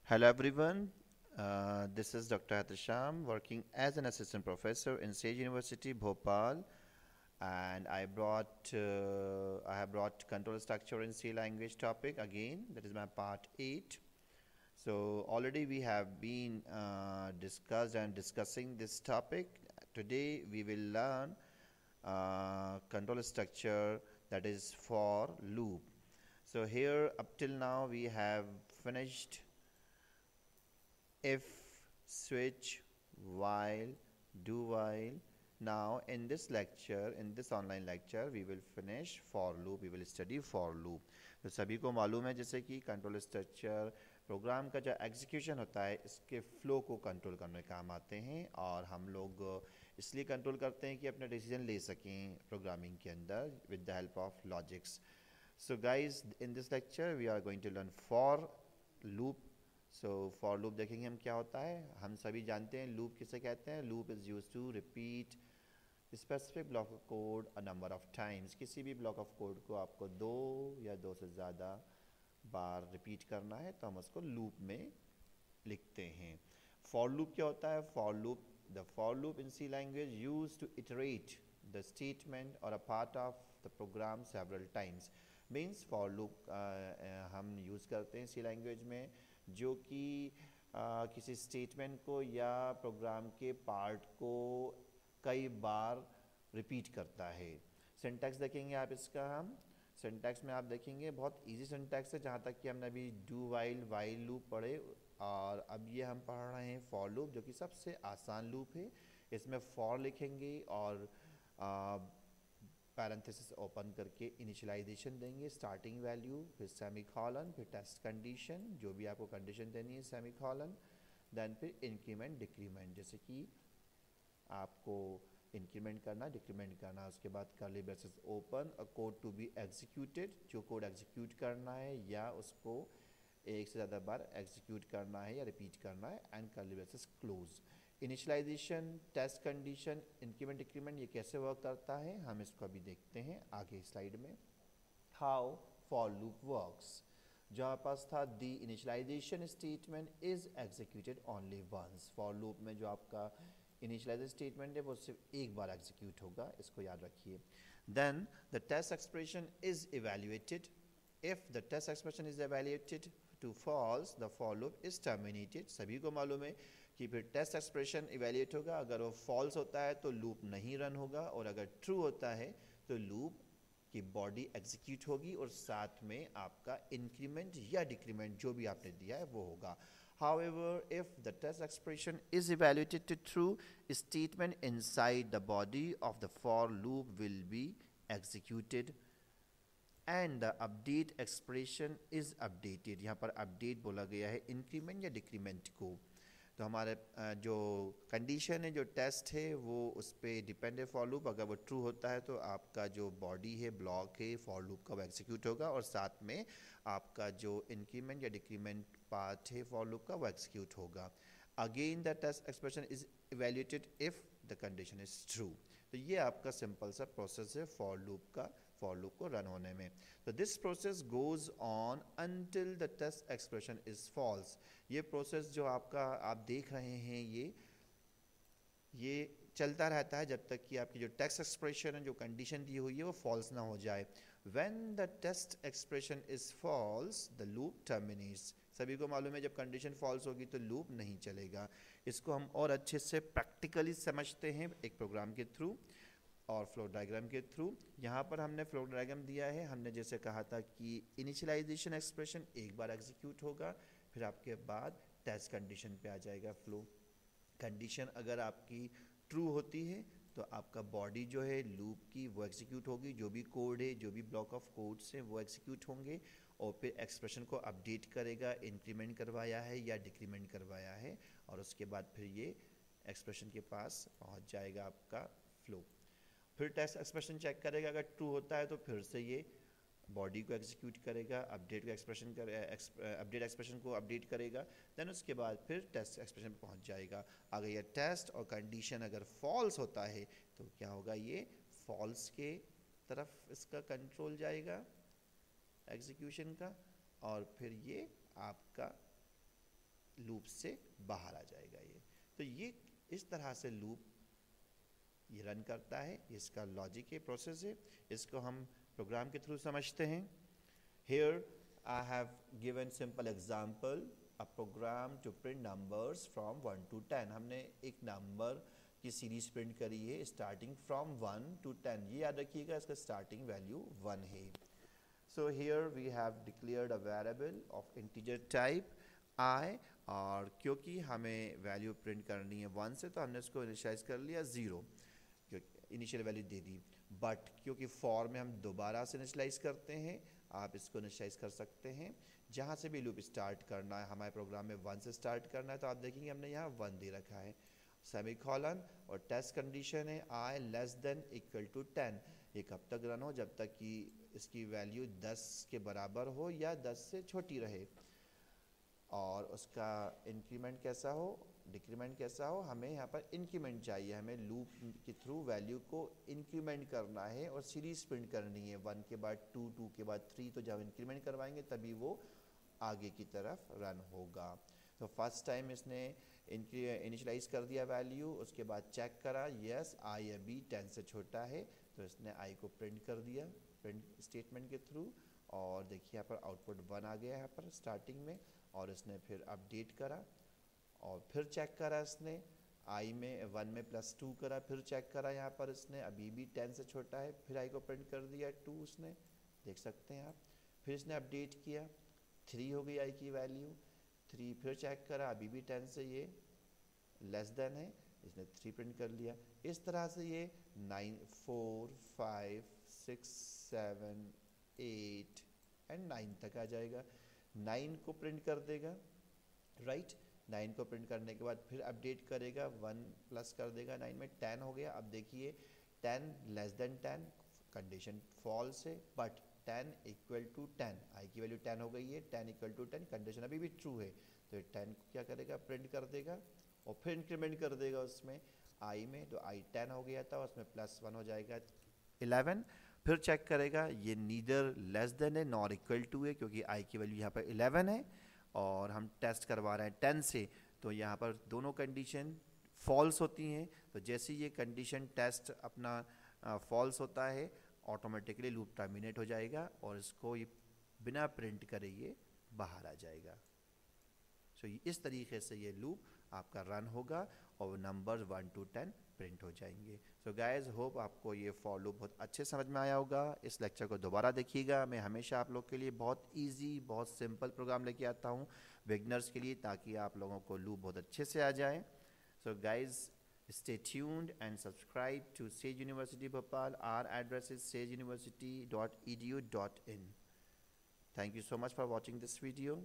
Hello everyone, this is Dr. Hatisham working as an assistant professor in Sage University, Bhopal, and I have brought control structure in C language topic again. That is my part 8. So already we have been discussed and discussing this topic. Today we will learn control structure that is for loop. So here up till now we have finished if, switch, while, do while. Now in this lecture, in this online lecture, we will finish for loop, we will study for loop. तो सभी को मालूम है जैसे कि control structure programme का जो execution होता है इसके फ्लो को कंट्रोल करने काम आते हैं और हम लोग इसलिए कंट्रोल करते हैं कि अपने डिसीजन ले सकें प्रोग्रामिंग के अंदर with the help of logics. So guys, in this lecture we are going to learn for loop. So for loop देखेंगे हम क्या होता है. हम सभी जानते हैं loop किसे कहते हैं. Loop is used to repeat specific block of code a number of times. किसी भी block of code को आपको दो या दो से ज़्यादा बार repeat करना है तो हम उसको loop में लिखते हैं. For loop क्या होता है. For loop, the for loop in C language used to iterate the statement or a part of the program several times. Means for loop हम यूज़ करते हैं सी लैंग्वेज में जो कि किसी स्टेटमेंट को या प्रोग्राम के पार्ट को कई बार रिपीट करता है. सिंटैक्स देखेंगे आप इसका. हम सिंटैक्स में आप देखेंगे बहुत इजी सिंटैक्स है जहाँ तक कि हमने अभी डू वाइल लूप पढ़े और अब ये हम पढ़ रहे हैं फॉर लूप जो कि सबसे आसान लूप है. इसमें फॉर लिखेंगे और पैरेंथेसिस ओपन करके इनिशियलाइजेशन देंगे, स्टार्टिंग वैल्यू, फिर सेमीकोलन, फिर टेस्ट कंडीशन, जो भी आपको कंडीशन देनी है सेमीकोलन, देन फिर इंक्रीमेंट डिक्रीमेंट, जैसे कि आपको इंक्रीमेंट करना डिक्रीमेंट करना. उसके बाद curly braces open, a code to be executed, जो कोड एग्जीक्यूट करना है या उसको एक से ज़्यादा बार एग्जीक्यूट करना है या रिपीट करना है, and curly braces close. Initialisation, test condition, increment decrement ये कैसे वर्क करता है हम इसको अभी देखते हैं आगे स्लाइड में. How for loop works. जो हमारे पास था the initialisation statement is executed only once. For loop में जो आपका इनिशियलाइजेशन स्टेटमेंट है वो सिर्फ एक बार एग्जीक्यूट होगा, इसको याद रखिए. Then the test expression is evaluated. If the test expression is evaluated to false, the for loop is terminated. सभी को मालूम है कि फिर टेस्ट एक्सप्रेशन इवेल्युएट होगा. अगर वो फॉल्स होता है तो लूप नहीं रन होगा और अगर ट्रू होता है तो लूप की बॉडी एग्जीक्यूट होगी और साथ में आपका इंक्रीमेंट या डिक्रीमेंट जो भी आपने दिया है वो होगा. However, if the test expression is evaluated to true, statement inside the body of the for loop will be executed and the update expression is updated. यहाँ पर update बोला गया है इंक्रीमेंट या डिक्रीमेंट को. तो हमारे जो कंडीशन है, जो टेस्ट है, वो उस पर डिपेंड है फॉर लूप. अगर वो ट्रू होता है तो आपका जो बॉडी है, ब्लॉक है फॉर लूप का, वो एग्जीक्यूट होगा और साथ में आपका जो इंक्रीमेंट या डिक्रीमेंट पार्ट है फॉर लूप का वो एग्जीक्यूट होगा. Again the test expression is evaluated if the condition is true. तो ये आपका सिंपल सा प्रोसेस है फॉर लूप का, फॉर लूप को रन होने में. तो this process goes on until the test expression is false. ये प्रोसेस जो आपका आप देख रहे हैं ये चलता रहता है जब तक कि आपकी जो टेस्ट एक्सप्रेशन है, जो कंडीशन दी हुई है, वो फॉल्स ना हो जाए. When the test expression is false the loop terminates. सभी को मालूम है जब कंडीशन फॉल्स होगी तो लूप नहीं चलेगा. इसको हम और अच्छे से प्रैक्टिकली समझते हैं एक प्रोग्राम के थ्रू और फ्लो डायग्राम के थ्रू. यहाँ पर हमने फ्लो डायग्राम दिया है. हमने जैसे कहा था कि इनिशियलाइजेशन एक्सप्रेशन एक बार एग्जीक्यूट होगा, फिर आपके बाद टेस्ट कंडीशन पे आ जाएगा फ्लो. कंडीशन अगर आपकी ट्रू होती है तो आपका बॉडी जो है लूप की वो एग्जीक्यूट होगी, जो भी कोड है, जो भी ब्लॉक ऑफ कोड्स हैं वो एग्जीक्यूट होंगे और फिर एक्सप्रेशन को अपडेट करेगा, इंक्रीमेंट करवाया है या डिक्रीमेंट करवाया है, और उसके बाद फिर ये एक्सप्रेशन के पास पहुंच जाएगा आपका फ्लो. फिर टेस्ट एक्सप्रेशन चेक करेगा, अगर ट्रू होता है तो फिर से ये बॉडी को एग्जीक्यूट करेगा, अपडेट को एक्सप्रेशन अपडेट एक्सप्रेशन को अपडेट करेगा. देन उसके बाद फिर टेस्ट एक्सप्रेशन पे पहुंच जाएगा. अगर ये टेस्ट और कंडीशन अगर फॉल्स होता है तो क्या होगा, ये फॉल्स के तरफ इसका कंट्रोल जाएगा एग्जीक्यूशन का और फिर ये आपका लूप से बाहर आ जाएगा ये। तो ये इस तरह से लूप ये रन करता है, इसका लॉजिक है, प्रोसेस है, इसको हम प्रोग्राम के थ्रू समझते हैं। Here I have given simple example, a program to print numbers from 1 to 10। हमने एक नंबर की सीरीज प्रिंट करी है स्टार्टिंग फ्रॉम 1 to 10। ये याद रखिएगा, इसका स्टार्टिंग वैल्यू 1 है। So here we have declared a variable of integer type I, और क्योंकि हमें वैल्यू प्रिंट करनी है 1 से तो हमने इसको इनिशियलाइज कर लिया 0, initial value they the. But क्योंकि फॉर में हम दोबारा से इनिशियलाइज करते हैं, आप इसको इनिशियलाइज कर सकते हैं जहाँ से भी लूप स्टार्ट करना है। हमारे प्रोग्राम में 1 से स्टार्ट करना है तो आप देखेंगे हमने यहाँ 1 दे रखा है, सेमीकोलन, और टेस्ट कंडीशन है आई लेस देन इक्वल टू 10। ये कब तक रन हो, जब तक कि इसकी वैल्यू 10 के बराबर हो या 10 से छोटी रहे, और उसका इंक्रीमेंट कैसा हो, डिक्रीमेंट कैसा हो। हमें यहाँ पर इंक्रीमेंट चाहिए, हमें लूप के थ्रू वैल्यू को इंक्रीमेंट करना है और सीरीज प्रिंट करनी है 1 के बाद 2, 2 के बाद 3। तो जब इंक्रीमेंट करवाएंगे तभी वो आगे की तरफ रन होगा। तो फर्स्ट टाइम इसने इनिशियलाइज कर दिया वैल्यू, उसके बाद चेक करा यस आई अभी 10 से छोटा है, तो इसने आई को प्रिंट कर दिया प्रिंट स्टेटमेंट के थ्रू। और देखिए यहाँ पर आउटपुट 1 आ गया यहाँ पर स्टार्टिंग में, और इसने फिर अपडेट करा और फिर चेक करा इसने आई में 1 में +2 करा, फिर चेक करा यहाँ पर इसने अभी भी 10 से छोटा है, फिर आई को प्रिंट कर दिया 2 उसने, देख सकते हैं आप। फिर इसने अपडेट किया 3 हो गई आई की वैल्यू 3, फिर चेक करा अभी भी 10 से ये लेस देन है, इसने 3 प्रिंट कर लिया। इस तरह से ये 9, 4, 5, 6, 7, 8 एंड 9 तक आ जाएगा। 9 को प्रिंट कर देगा, राइट। 9 को प्रिंट करने के बाद फिर अपडेट करेगा 1 प्लस कर देगा 9 में 10 हो गया। अब देखिए 10 लेस देन 10 कंडीशन फॉल्स है, बट 10 इक्वल टू 10 आई की वैल्यू 10 हो गई है, 10 इक्वल टू 10 कंडीशन अभी भी ट्रू है, तो 10 को क्या करेगा प्रिंट कर देगा और फिर इंक्रीमेंट कर देगा उसमें आई में। तो आई 10 हो गया था, उसमें +1 हो जाएगा 11। फिर चेक करेगा ये नीदर लेस देन है नॉर इक्वल टू है, क्योंकि आई की वैल्यू यहाँ पर 11 है और हम टेस्ट करवा रहे हैं 10 से, तो यहाँ पर दोनों कंडीशन फॉल्स होती हैं। तो जैसे ये कंडीशन टेस्ट अपना फॉल्स होता है, ऑटोमेटिकली लूप टर्मिनेट हो जाएगा और इसको ये बिना प्रिंट करे ये बाहर आ जाएगा। सो इस तरीके से ये लूप आपका रन होगा और नंबर 1 to 10 प्रिंट हो जाएंगे। सो गाइज होप आपको ये फॉर लूप बहुत अच्छे समझ में आया होगा। इस लेक्चर को दोबारा देखिएगा, मैं हमेशा आप लोग के लिए बहुत इजी बहुत सिंपल प्रोग्राम लेके आता हूँ बिगनर्स के लिए, ताकि आप लोगों को लूप बहुत अच्छे से आ जाए। So guys stay tuned and subscribe to Sage University Bhopal. Our address is sageuniversity.edu.in. Thank you so much for watching this video.